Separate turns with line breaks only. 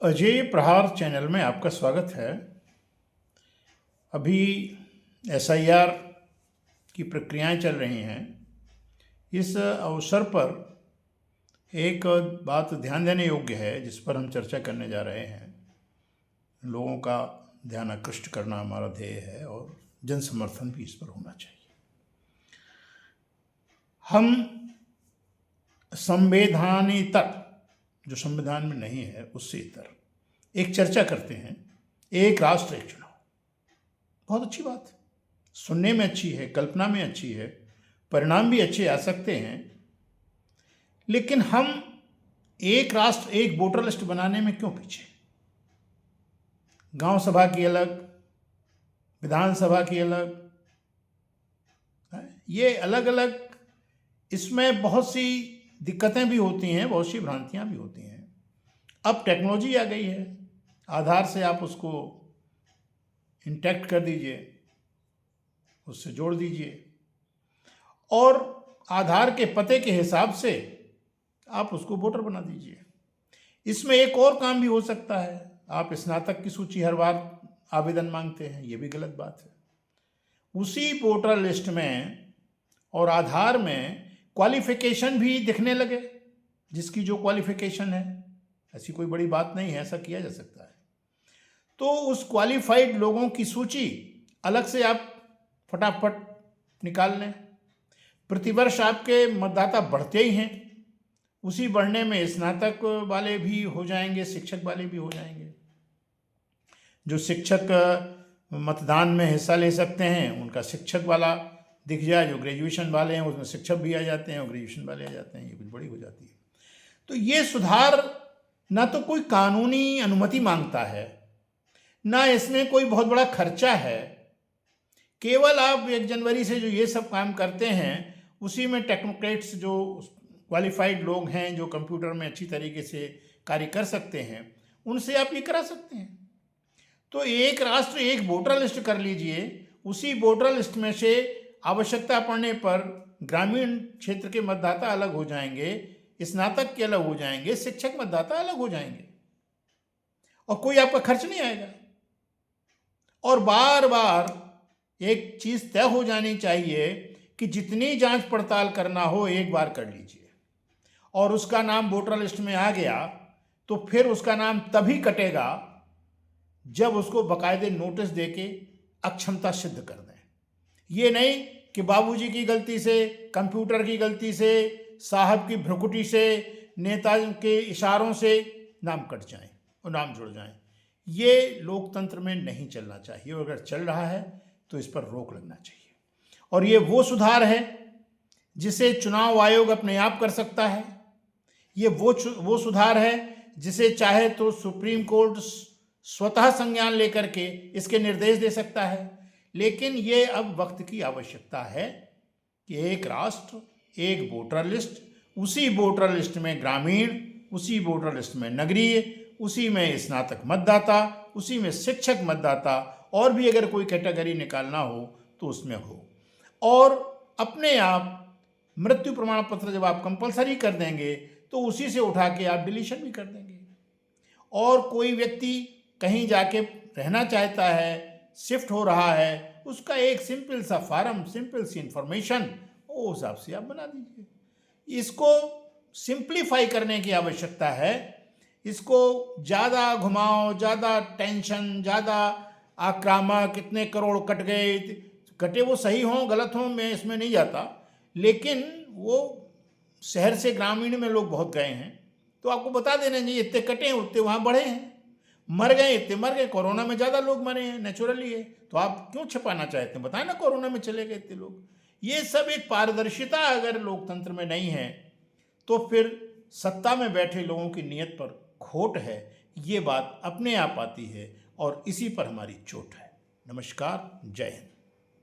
अजय प्रहार चैनल में आपका स्वागत है। अभी एसआईआर की प्रक्रियाएं चल रही हैं। इस अवसर पर एक बात ध्यान देने योग्य है जिस पर हम चर्चा करने जा रहे हैं। लोगों का ध्यान आकृष्ट करना हमारा ध्येय है और जन समर्थन भी इस पर होना चाहिए। हम संवैधानितर, जो संविधान में नहीं है उससे इतर एक चर्चा करते हैं। एक राष्ट्र एक चुनाव, बहुत अच्छी बात है, सुनने में अच्छी है, कल्पना में अच्छी है, परिणाम भी अच्छे आ सकते हैं। लेकिन हम एक राष्ट्र एक वोटर लिस्ट बनाने में क्यों पीछे? गांव सभा की अलग, विधानसभा की अलग, ये अलग अलग, इसमें बहुत सी दिक्कतें भी होती हैं, बहुत सी भ्रांतियां भी होती हैं। अब टेक्नोलॉजी आ गई है, आधार से आप उसको इंटैक्ट कर दीजिए, उससे जोड़ दीजिए और आधार के पते के हिसाब से आप उसको वोटर बना दीजिए। इसमें एक और काम भी हो सकता है, आप स्नातक की सूची हर बार आवेदन मांगते हैं, ये भी गलत बात है। उसी वोटर लिस्ट में और आधार में क्वालिफिकेशन भी दिखने लगे, जिसकी जो क्वालिफिकेशन है, ऐसी कोई बड़ी बात नहीं है, ऐसा किया जा सकता है। तो उस क्वालिफाइड लोगों की सूची अलग से आप फटाफट निकाल लें। प्रतिवर्ष आपके मतदाता बढ़ते ही हैं, उसी बढ़ने में स्नातक वाले भी हो जाएंगे, शिक्षक वाले भी हो जाएंगे। जो शिक्षक मतदान में हिस्सा ले सकते हैं उनका शिक्षक वाला दिख जाए, जो ग्रेजुएशन वाले हैं उसमें शिक्षक भी आ जाते हैं और ग्रेजुएशन वाले आ जाते हैं, ये कुछ बड़ी हो जाती है। तो ये सुधार ना तो कोई कानूनी अनुमति मांगता है, ना इसमें कोई बहुत बड़ा खर्चा है। केवल आप 1 जनवरी से जो ये सब काम करते हैं उसी में टेक्नोक्रेट्स, जो क्वालिफाइड लोग हैं, जो कंप्यूटर में अच्छी तरीके से कार्य कर सकते हैं, उनसे आप ये करा सकते हैं। तो एक राष्ट्र एक वोटर लिस्ट कर लीजिए, उसी वोटर लिस्ट में से आवश्यकता पड़ने पर ग्रामीण क्षेत्र के मतदाता अलग हो जाएंगे, स्नातक के अलग हो जाएंगे, शिक्षक मतदाता अलग हो जाएंगे और कोई आपका खर्च नहीं आएगा। और बार बार एक चीज तय हो जानी चाहिए कि जितनी जांच पड़ताल करना हो एक बार कर लीजिए, और उसका नाम वोटर लिस्ट में आ गया तो फिर उसका नाम तभी कटेगा जब उसको बाकायदे नोटिस देके अक्षमता सिद्ध कर दें। ये नहीं कि बाबूजी की गलती से, कंप्यूटर की गलती से, साहब की भ्रुकुटी से, नेता के इशारों से नाम कट जाएं और नाम जुड़ जाएं। ये लोकतंत्र में नहीं चलना चाहिए, और अगर चल रहा है तो इस पर रोक लगना चाहिए। और ये वो सुधार है जिसे चुनाव आयोग अपने आप कर सकता है। ये वो सुधार है जिसे चाहे तो सुप्रीम कोर्ट स्वतः संज्ञान लेकर के इसके निर्देश दे सकता है। लेकिन ये अब वक्त की आवश्यकता है कि एक राष्ट्र एक वोटर लिस्ट, उसी वोटर लिस्ट में ग्रामीण, उसी वोटर लिस्ट में नगरीय, उसी में स्नातक मतदाता, उसी में शिक्षक मतदाता, और भी अगर कोई कैटेगरी निकालना हो तो उसमें हो। और अपने आप मृत्यु प्रमाण पत्र जब आप कंपलसरी कर देंगे तो उसी से उठा के आप डिलीशन भी कर देंगे। और कोई व्यक्ति कहीं जाके रहना चाहता है, शिफ्ट हो रहा है, उसका एक सिंपल सा फार्म, सिंपल सी इंफॉर्मेशन, वो हिसाब से आप बना दीजिए। इसको सिंप्लीफाई करने की आवश्यकता है। इसको ज़्यादा घुमाओ, ज़्यादा टेंशन, ज़्यादा आक्रामक, कितने करोड़ कट गए, कटे वो सही हों गलत हों मैं इसमें नहीं जाता, लेकिन वो शहर से ग्रामीण में लोग बहुत गए हैं तो आपको बता देना चाहिए इतने कटे हैं उतने वहाँ बढ़े हैं, मर गए इतने मर गए, कोरोना में ज़्यादा लोग मरे हैं, नेचुरली है। तो आप क्यों छिपाना चाहते हैं? बताएं ना, कोरोना में चले गए इतने लोग। ये सब एक पारदर्शिता अगर लोकतंत्र में नहीं है तो फिर सत्ता में बैठे लोगों की नीयत पर खोट है, ये बात अपने आप आती है और इसी पर हमारी चोट है। नमस्कार, जय हिंद।